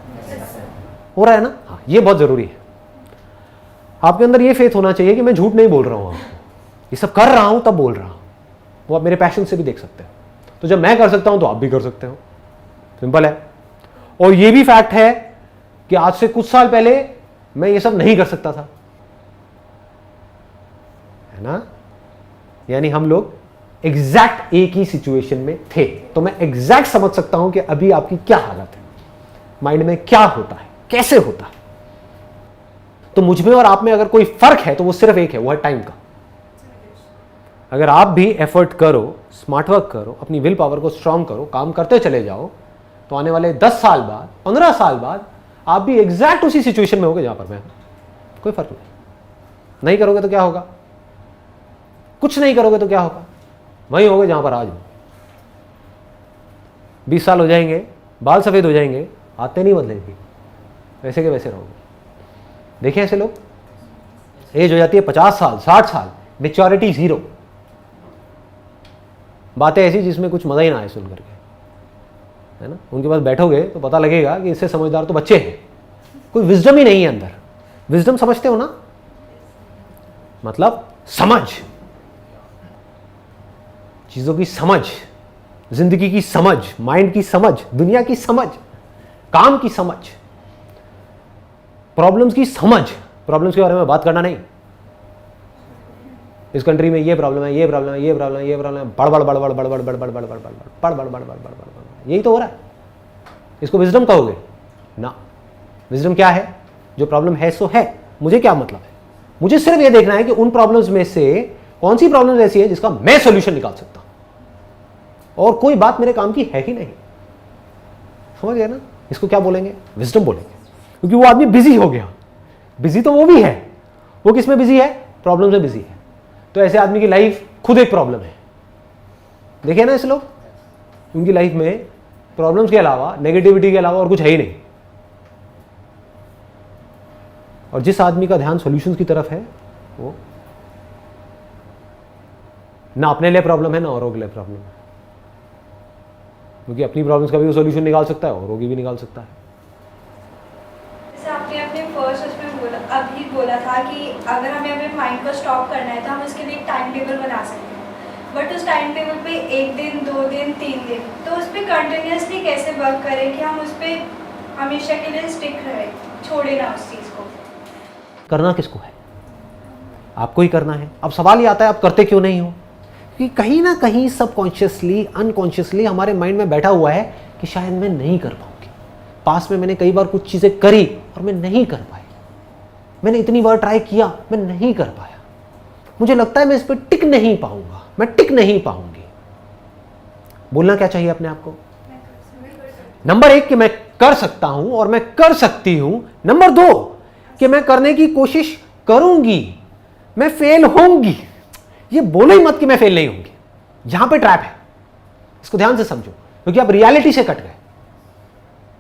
हो रहा है ना? हाँ, ये बहुत जरूरी है। आपके अंदर ये फेथ होना चाहिए कि मैं झूठ नहीं बोल रहा हूं, आपको ये सब कर रहा हूं तब बोल रहा हूं। वो आप मेरे पैशन से भी देख सकते हो। तो जब मैं कर सकता हूं तो आप भी कर सकते हो, सिंपल है। और ये भी फैक्ट है कि आज से कुछ साल पहले मैं ये सब नहीं कर सकता था, है ना? यानी हम लोग एग्जैक्ट एक ही सिचुएशन में थे। तो मैं एग्जैक्ट समझ सकता हूं कि अभी आपकी क्या हालत है, माइंड में क्या होता है, कैसे होता है। तो मुझ में और आप में अगर कोई फर्क है तो वो सिर्फ एक है, वो है टाइम का। अगर आप भी एफर्ट करो, स्मार्ट वर्क करो, अपनी विल पावर को स्ट्रांग करो, काम करते चले जाओ, तो आने वाले 10 साल बाद, 15 साल बाद आप भी एग्जैक्ट उसी सिचुएशन में होगे जहां पर मैं हूं। कोई फर्क नहीं करोगे तो क्या होगा? कुछ नहीं करोगे तो क्या होगा? वहीं होगे जहां पर आज हो। 20 साल हो जाएंगे, बाल सफेद हो जाएंगे, आते नहीं बदलेंगे, वैसे के वैसे रहोगे। देखिए ऐसे लोग, एज हो जाती है 50 साल, 60 साल, मैच्योरिटी 0। बातें ऐसी जिसमें कुछ मजा ही ना आए सुन करके, है ना? उनके पास बैठोगे तो पता लगेगा कि इससे समझदार तो बच्चे हैं, कोई विजडम ही नहीं है अंदर। विजडम समझते हो ना? मतलब समझ, चीजों की समझ, जिंदगी की समझ, माइंड की समझ, दुनिया की समझ, काम की समझ, प्रॉब्लम्स की समझ। प्रॉब्लम्स के बारे में बात करना नहीं, इस कंट्री में ये प्रॉब्लम है, ये प्रॉब्लम है, ये प्रॉब्लम है, ये प्रॉब्लम है, बड़बड़ बड़बड़ बड़बड़ बड़बड़ बड़बड़ बड़बड़ बड़बड़ बड़बड़ बड़बड़, यही तो हो रहा है। इसको विजडम कहोगे ना? विजडम क्या है? जो प्रॉब्लम है सो है, मुझे क्या मतलब है? मुझे सिर्फ ये देखना है कि उन प्रॉब्लम्स में से कौन सी प्रॉब्लम ऐसी है जिसका मैं सॉल्यूशन निकाल सकता हूं, और कोई बात मेरे काम की है ही नहीं। समझ गए ना? इसको क्या बोलेंगे? विजडम बोलेंगे। क्योंकि वो आदमी बिजी हो गया। बिजी तो वो भी है, वो किस में बिजी है? प्रॉब्लम में बिजी है। तो ऐसे आदमी की लाइफ खुद एक प्रॉब्लम है। देखिए ना ऐसे लोग, उनकी लाइफ में प्रॉब्लम्स के अलावा, नेगेटिविटी के अलावा और कुछ है ही नहीं। और जिस आदमी का ध्यान सॉल्यूशंस की तरफ है, वो ना अपने लिए प्रॉब्लम है ना औरों के लिए प्रॉब्लम है। क्योंकि अपनी प्रॉब्लम्स का भी वो सॉल्यूशन निकाल सकता है, औरों की भी निकाल सकता है। जैसे आपने अपने फर्स्ट उसमें बोला, अभी बोला था कि अगर हमें अपने माइंड को स्टॉप करना है तो हम उसके लिए एक टाइम टेबल बना सकते हैं। बट उस टाइम टेबल पे 1 दिन, 2 दिन, 3 दिन, तो उस पर कंटिन्यूसली कैसे वर्क करें कि हम उस पर हमेशा के लिए स्टिक रहे, छोड़े ना उस चीज़ को। करना किसको है? आपको ही करना है। अब सवाल ये आता है, आप करते क्यों नहीं हो? कि कहीं ना कहीं सबकॉन्शियसली, अनकॉन्शियसली हमारे माइंड में बैठा हुआ है कि शायद मैं नहीं कर पाऊंगी। पास में मैंने कई बार कुछ चीज़ें करी और मैं नहीं कर पाई। मैंने इतनी बार ट्राई किया, मैं नहीं कर पाया। मुझे लगता है मैं इस पर टिक नहीं पाऊंगा, मैं टिक नहीं पाऊंगी। बोलना क्या चाहिए अपने आप को? नंबर 1 कि मैं कर सकता हूं और मैं कर सकती हूं। नंबर 2 कि मैं करने की कोशिश करूंगी, मैं फेल होंगी। ये बोलो ही मत कि मैं फेल नहीं होंगी। यहां पे ट्रैप है, इसको ध्यान से समझो, क्योंकि आप रियलिटी से कट गए।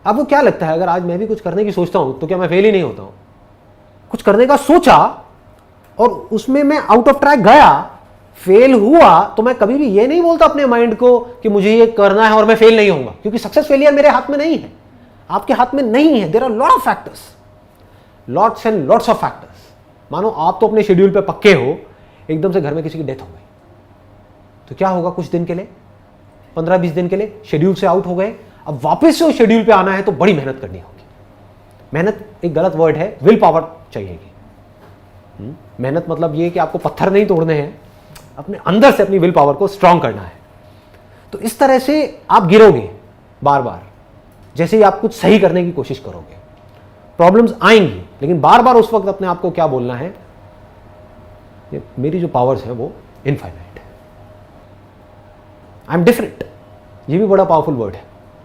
आपको क्या लगता है, अगर आज मैं भी कुछ करने की सोचता हूं तो क्या मैं फेल ही नहीं होता हूं? कुछ करने का सोचा और उसमें मैं आउट ऑफ ट्रैक गया, फेल हुआ, तो मैं कभी भी ये नहीं बोलता अपने माइंड को कि मुझे ये करना है और मैं फेल नहीं होऊंगा, क्योंकि सक्सेस फेलियर मेरे हाथ में नहीं है, आपके हाथ में नहीं है। There are lot of factors, lots and lots of factors. मानो आप तो अपने शेड्यूल पे पक्के हो, एकदम से घर में किसी की डेथ हो गई, तो क्या होगा? कुछ दिन के लिए, 15-20 दिन के लिए शेड्यूल से आउट हो गए। अब वापस से उस शेड्यूल पे आना है तो बड़ी मेहनत करनी होगी। मेहनत एक गलत वर्ड है, विल पावर चाहिएगी। मेहनत मतलब ये कि आपको पत्थर नहीं तोड़ने हैं, अपने अंदर से अपनी विल पावर को स्ट्रांग करना है। तो इस तरह से आप गिरोगे बार बार, जैसे ही आप कुछ सही करने की कोशिश करोगे। प्रॉब्लम्स आएंगी, लेकिन बार बार उस वक्त अपने आप को क्या बोलना है? ये मेरी जो पावर्स है वो इनफाइनाइट है, आई एम डिफरेंट। ये भी बड़ा पावरफुल वर्ड है,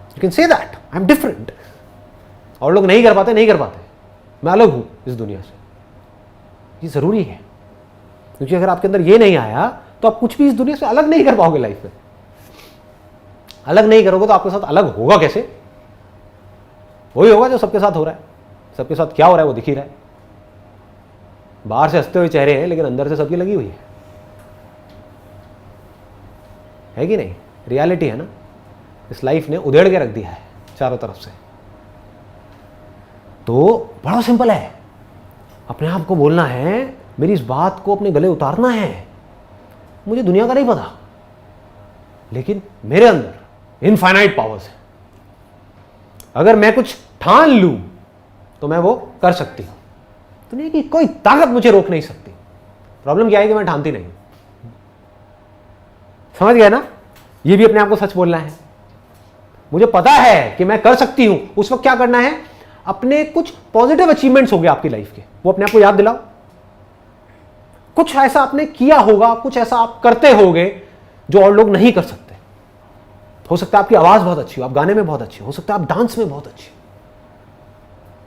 you can say that. I am different. और लोग नहीं कर पाते, नहीं कर पाते, मैं अलग हूं इस दुनिया से। ये जरूरी है, क्योंकि अगर आपके अंदर ये नहीं आया तो आप कुछ भी इस दुनिया से अलग नहीं कर पाओगे। लाइफ में अलग नहीं करोगे तो आपके साथ अलग होगा कैसे? वही होगा जो सबके साथ हो रहा है। सबके साथ क्या हो रहा है वो दिख ही रहा है। बाहर से हंसते हुए चेहरे हैं, लेकिन अंदर से सबकी लगी हुई है कि नहीं? रियलिटी है ना। इस लाइफ ने उधेड़ के रख दिया है चारों तरफ से। तो बड़ा सिंपल है, अपने आप को बोलना है, मेरी इस बात को अपने गले उतारना है। मुझे दुनिया का नहीं पता, लेकिन मेरे अंदर इनफाइनाइट पावर्स है। अगर मैं कुछ ठान लूं तो मैं वो कर सकती हूं। दुनिया की कोई ताकत मुझे रोक नहीं सकती। प्रॉब्लम क्या है कि मैं ठानती नहीं। समझ गए ना? ये भी अपने आप को सच बोलना है। मुझे पता है कि मैं कर सकती हूं। उस वक्त क्या करना है? अपने कुछ पॉजिटिव अचीवमेंट्स हो गए आपकी लाइफ के, वो अपने आप को याद दिलाओ। कुछ ऐसा आपने किया होगा, कुछ ऐसा आप करते होगे जो और लोग नहीं कर सकते। हो सकता है आपकी आवाज बहुत अच्छी हो, आप गाने में बहुत अच्छे हो सकता है आप डांस में बहुत अच्छे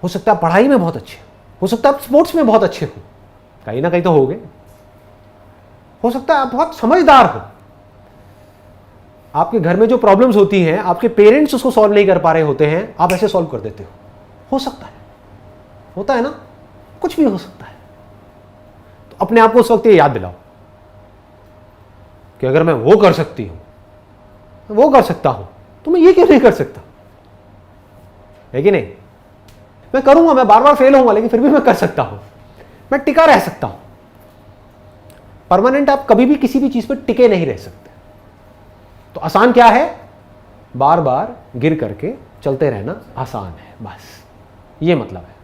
हो सकता है आप पढ़ाई में बहुत अच्छे हो सकता है आप स्पोर्ट्स में बहुत अच्छे हो, कहीं ना कहीं तो होगे। हो सकता है आप बहुत समझदार हो। आपके घर में जो प्रॉब्लम्स होती हैं, आपके पेरेंट्स उसको सॉल्व नहीं कर पा रहे होते हैं, आप ऐसे सॉल्व कर देते हो सकता है, होता है ना, कुछ भी हो सकता है। तो अपने आप को उस वक्त ये याद दिलाओ कि अगर मैं वो कर सकती हूं, वो कर सकता हूं, तो मैं ये क्यों नहीं कर सकता? है कि नहीं? मैं करूंगा, मैं बार बार फेल होऊंगा, लेकिन फिर भी मैं कर सकता हूं, मैं टिका रह सकता हूं। परमानेंट आप कभी भी किसी भी चीज पर टिके नहीं रह सकते। तो आसान क्या है? बार बार गिर करके चलते रहना आसान है, बस ये मतलब है।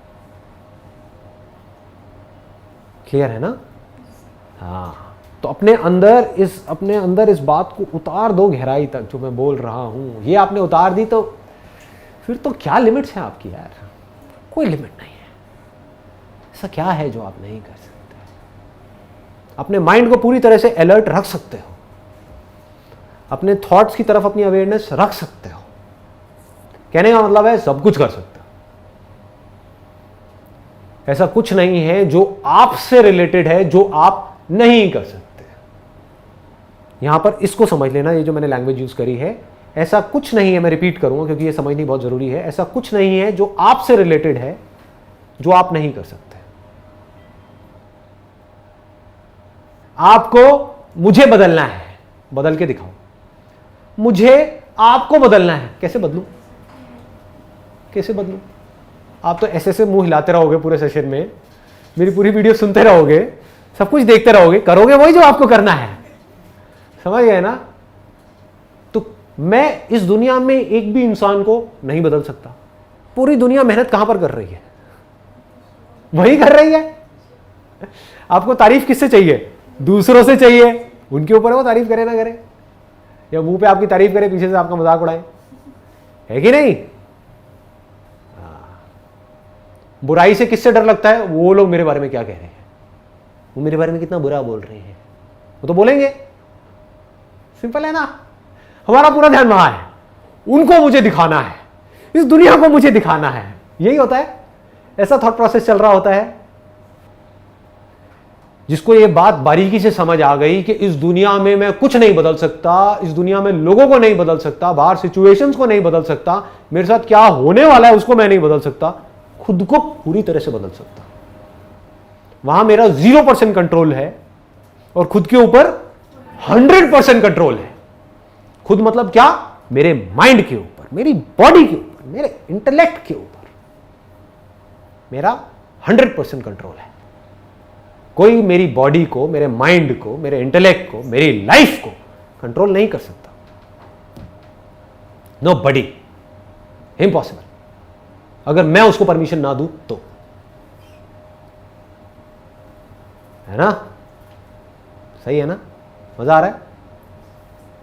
क्लियर है ना? हाँ, तो अपने अंदर इस बात को उतार दो गहराई तक, जो मैं बोल रहा हूं। ये आपने उतार दी तो फिर तो क्या लिमिट्स हैं आपकी यार? कोई लिमिट नहीं है। ऐसा क्या है जो आप नहीं कर सकते? अपने माइंड को पूरी तरह से अलर्ट रख सकते हो, अपने थॉट्स की तरफ अपनी अवेयरनेस रख सकते हो। कहने का मतलब है सब कुछ कर सकते हो। ऐसा कुछ नहीं है जो आपसे रिलेटेड है जो आप नहीं कर सकते। यहां पर इसको समझ लेना, ये जो मैंने लैंग्वेज यूज करी है, ऐसा कुछ नहीं है। मैं रिपीट करूंगा क्योंकि ये समझनी बहुत जरूरी है। ऐसा कुछ नहीं है जो आपसे रिलेटेड है जो आप नहीं कर सकते। आपको मुझे बदलना है, बदल के दिखाओ। मुझे आपको बदलना है, कैसे बदलूं? कैसे बदलूं? आप तो ऐसे मुंह हिलाते रहोगे पूरे सेशन में, मेरी पूरी वीडियो सुनते रहोगे, सब कुछ देखते रहोगे, करोगे वही जो आपको करना है। समझ गए ना? तो मैं इस दुनिया में एक भी इंसान को नहीं बदल सकता। पूरी दुनिया मेहनत कहां पर कर रही है? वही कर रही है। आपको तारीफ किससे चाहिए? दूसरों से चाहिए। उनके ऊपर वो तारीफ करे ना करे, या मुंह पे आपकी तारीफ करे, पीछे से आपका मजाक उड़ाए, है कि नहीं? बुराई से किससे डर लगता है? वो लोग मेरे बारे में क्या कह रहे हैं, वो मेरे बारे में कितना बुरा बोल रहे हैं, वो तो बोलेंगे। सिंपल है ना? हमारा पूरा ध्यान वहां है, उनको मुझे दिखाना है, इस दुनिया को मुझे दिखाना है। यही होता है, ऐसा थॉट प्रोसेस चल रहा होता है। जिसको ये बात बारीकी से समझ आ गई कि इस दुनिया में मैं कुछ नहीं बदल सकता, इस दुनिया में लोगों को नहीं बदल सकता, बाहर सिचुएशंस को नहीं बदल सकता, मेरे साथ क्या होने वाला है उसको मैं नहीं बदल सकता, खुद को पूरी तरह से बदल सकता। वहां मेरा 0% कंट्रोल है और खुद के ऊपर 100% कंट्रोल है। खुद मतलब क्या? मेरे माइंड के ऊपर, मेरी बॉडी के ऊपर, मेरे इंटेलेक्ट के ऊपर मेरा 100% कंट्रोल है। कोई मेरी बॉडी को, मेरे माइंड को, मेरे इंटेलेक्ट को, मेरी लाइफ को कंट्रोल नहीं कर सकता। नो बडी, इम्पॉसिबल। अगर मैं उसको परमिशन ना दूं तो, है ना? सही है ना? मजा आ रहा है?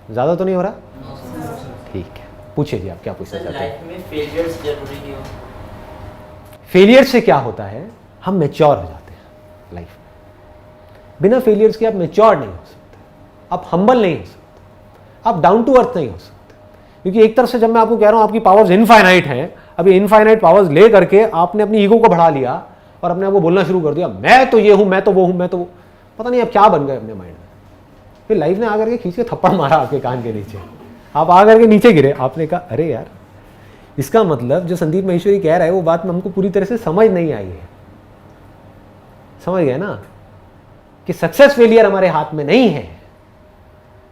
ज्यादा तो नहीं हो रहा? ठीक है, पूछिए जी, आप क्या पूछना चाहते हैं? लाइफ में फेलियर्स जरूरी क्यों? फेलियर से क्या होता है? हम मैच्योर हो जाते हैं लाइफ में। बिना फेलियर्स के आप मैच्योर नहीं हो सकते, आप हम्बल नहीं हो सकते, आप डाउन टू अर्थ नहीं हो सकते। क्योंकि एक तरफ से जब मैं आपको कह रहा हूं आपकी पावर्स इनफाइनाइट हैं, अभी इनफाइनाइट पावर्स ले करके आपने अपनी ईगो को बढ़ा लिया और अपने आप को बोलना शुरू कर दिया, मैं तो ये हूं, मैं तो वो हूं, मैं तो वो, पता नहीं अब क्या बन गए अपने माइंड में। फिर लाइफ ने आकर के खींच के थप्पड़ मारा आपके कान के नीचे, आप आकर के नीचे गिरे। आपने कहा अरे यार, इसका मतलब जो संदीप महेश्वरी कह रहा है वो बात में हमको पूरी तरह से समझ नहीं आई है। समझ गए ना कि सक्सेस फेलियर हमारे हाथ में नहीं है।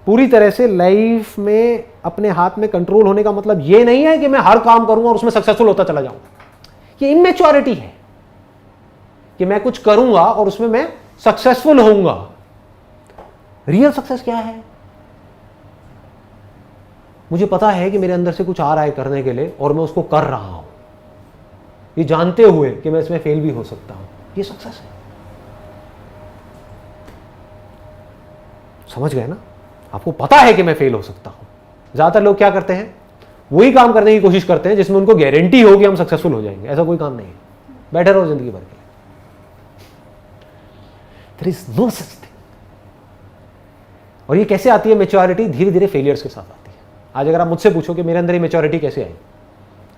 पूरी तरह से लाइफ में अपने हाथ में कंट्रोल होने का मतलब ये नहीं है कि मैं हर काम करूंगा और उसमें सक्सेसफुल होता चला जाऊंगा। ये इमेच्योरिटी है कि मैं कुछ करूंगा और उसमें मैं सक्सेसफुल होऊंगा। रियल सक्सेस क्या है? मुझे पता है कि मेरे अंदर से कुछ आ रहा है करने के लिए और मैं उसको कर रहा हूं, ये जानते हुए कि मैं इसमें फेल भी हो सकता हूं। ये सक्सेस है। समझ गए ना? आपको पता है कि मैं फेल हो सकता हूं। ज्यादातर लोग क्या करते हैं, वही काम करने की कोशिश करते हैं जिसमें उनको गारंटी हो कि हम सक्सेसफुल हो जाएंगे। ऐसा कोई काम नहीं है, बैठे रहो जिंदगी भर के लिए। There is no such thing. और ये कैसे आती है मैच्योरिटी? धीरे धीरे फेलियर्स के साथ आती है। आज अगर आप मुझसे पूछो कि मेरे अंदर ये मैच्योरिटी कैसे आई,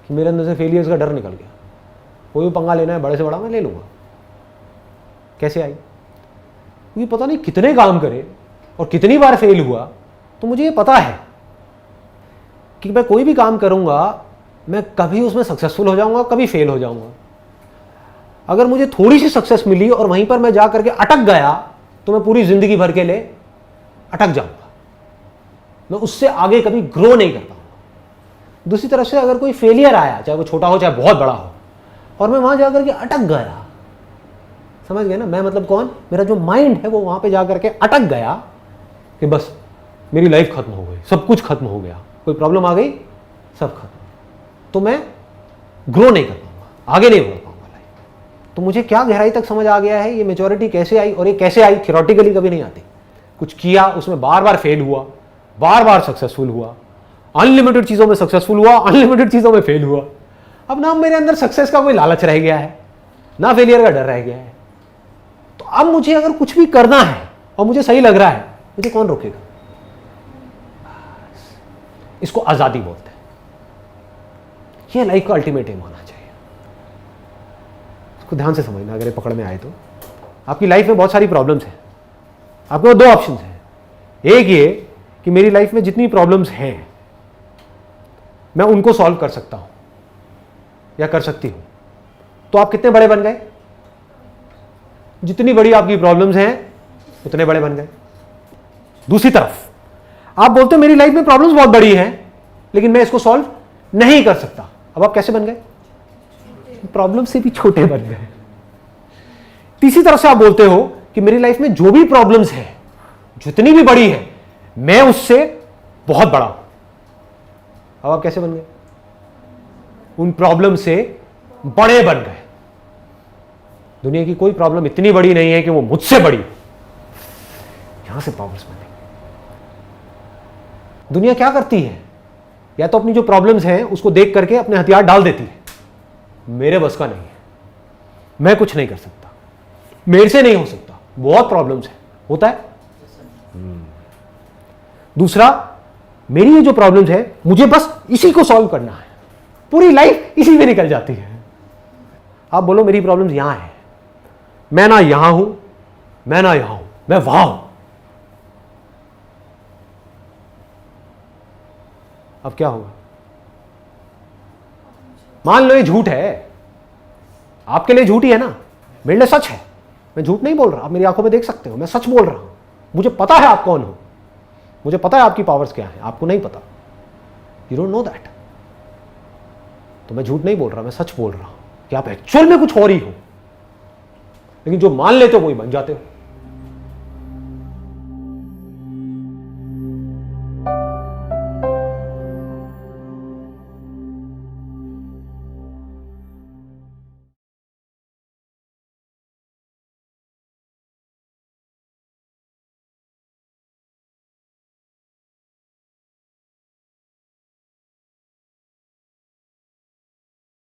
कि मेरे अंदर से फेलियर्स का डर निकल गया, कोई भी पंगा लेना है बड़े से बड़ा मैं ले लूंगा, कैसे आई? क्योंकि पता नहीं कितने काम करे और कितनी बार फेल हुआ, तो मुझे ये पता है कि मैं कोई भी काम करूंगा मैं कभी उसमें सक्सेसफुल हो जाऊंगा, कभी फेल हो जाऊंगा। अगर मुझे थोड़ी सी सक्सेस मिली और वहीं पर मैं जा करके अटक गया तो मैं पूरी जिंदगी भर के लिए अटक जाऊंगा, मैं उससे आगे कभी ग्रो नहीं कर पाऊंगा। दूसरी तरफ से अगर कोई फेलियर आया, चाहे वो छोटा हो चाहे बहुत बड़ा हो, और मैं वहां जाकर के अटक गया, समझ गए ना? मैं मतलब कौन? मेरा जो माइंड है वो वहां पे जाकर के अटक गया कि बस मेरी लाइफ खत्म हो गई, सब कुछ खत्म हो गया, कोई प्रॉब्लम आ गई, सब खत्म, तो मैं ग्रो नहीं कर पाऊंगा, आगे नहीं बढ़ पाऊंगा लाइफ। तो मुझे क्या गहराई तक समझ आ गया है ये मैच्योरिटी कैसे आई, और ये कैसे आई? थियोरेटिकली कभी नहीं आती। कुछ किया, उसमें बार बार फेल हुआ, बार बार सक्सेसफुल हुआ, अनलिमिटेड चीजों में सक्सेसफुल हुआ, अनलिमिटेड चीजों में फेल हुआ। अब ना मेरे अंदर सक्सेस का कोई लालच रह गया है, ना फेलियर का डर रह गया है। तो अब मुझे अगर कुछ भी करना है और मुझे सही लग रहा है, मुझे कौन रोकेगा? इसको आजादी बोलते हैं। यह लाइफ का अल्टीमेट एम होना चाहिए। इसको ध्यान से समझना अगर ये पकड़ में आए तो। आपकी लाइफ में बहुत सारी प्रॉब्लम्स हैं, आपके पास दो ऑप्शंस हैं। एक ये कि मेरी लाइफ में जितनी प्रॉब्लम्स हैं मैं उनको सॉल्व कर सकता हूं या कर सकती हूं। तो आप कितने बड़े बन गए? जितनी बड़ी आपकी प्रॉब्लम्स हैं उतने बड़े बन गए। दूसरी तरफ आप बोलते हो मेरी लाइफ में प्रॉब्लम्स बहुत बड़ी हैं लेकिन मैं इसको सॉल्व नहीं कर सकता। अब आप कैसे बन गए? प्रॉब्लम से भी छोटे बन गए। तीसरी तरफ से आप बोलते हो कि मेरी लाइफ में जो भी प्रॉब्लम्स है, जितनी भी बड़ी है, मैं उससे बहुत बड़ा हूं। अब आप कैसे बन गए? उन प्रॉब्लम से बड़े बन गए। दुनिया की कोई प्रॉब्लम इतनी बड़ी नहीं है कि वो मुझसे बड़ी। यहां से पावर्स बनेंगे। दुनिया क्या करती है? या तो अपनी जो प्रॉब्लम्स हैं उसको देख करके अपने हथियार डाल देती है, मेरे बस का नहीं है, मैं कुछ नहीं कर सकता, मेरे से नहीं हो सकता, बहुत प्रॉब्लम्स है, होता है। दूसरा, मेरी ये जो प्रॉब्लम्स है मुझे बस इसी को सॉल्व करना है, पूरी लाइफ इसी में निकल जाती है। आप बोलो मेरी प्रॉब्लम्स यहां है, मैं ना यहां हूं, मैं ना यहां हूं, मैं वहां हूं। अब क्या होगा? मान लो ये झूठ है, आपके लिए झूठ ही है ना, मेरे लिए सच है। मैं झूठ नहीं बोल रहा, आप मेरी आंखों में देख सकते हो, मैं सच बोल रहा हूं। मुझे पता है आप कौन हो, मुझे पता है आपकी पावर्स क्या है, आपको नहीं पता, यू डोंट नो दैट। तो मैं झूठ नहीं बोल रहा, मैं सच बोल रहा हूं कि आप एक्चुअल में कुछ और ही हो, लेकिन जो मान लेते हो वही बन जाते हो।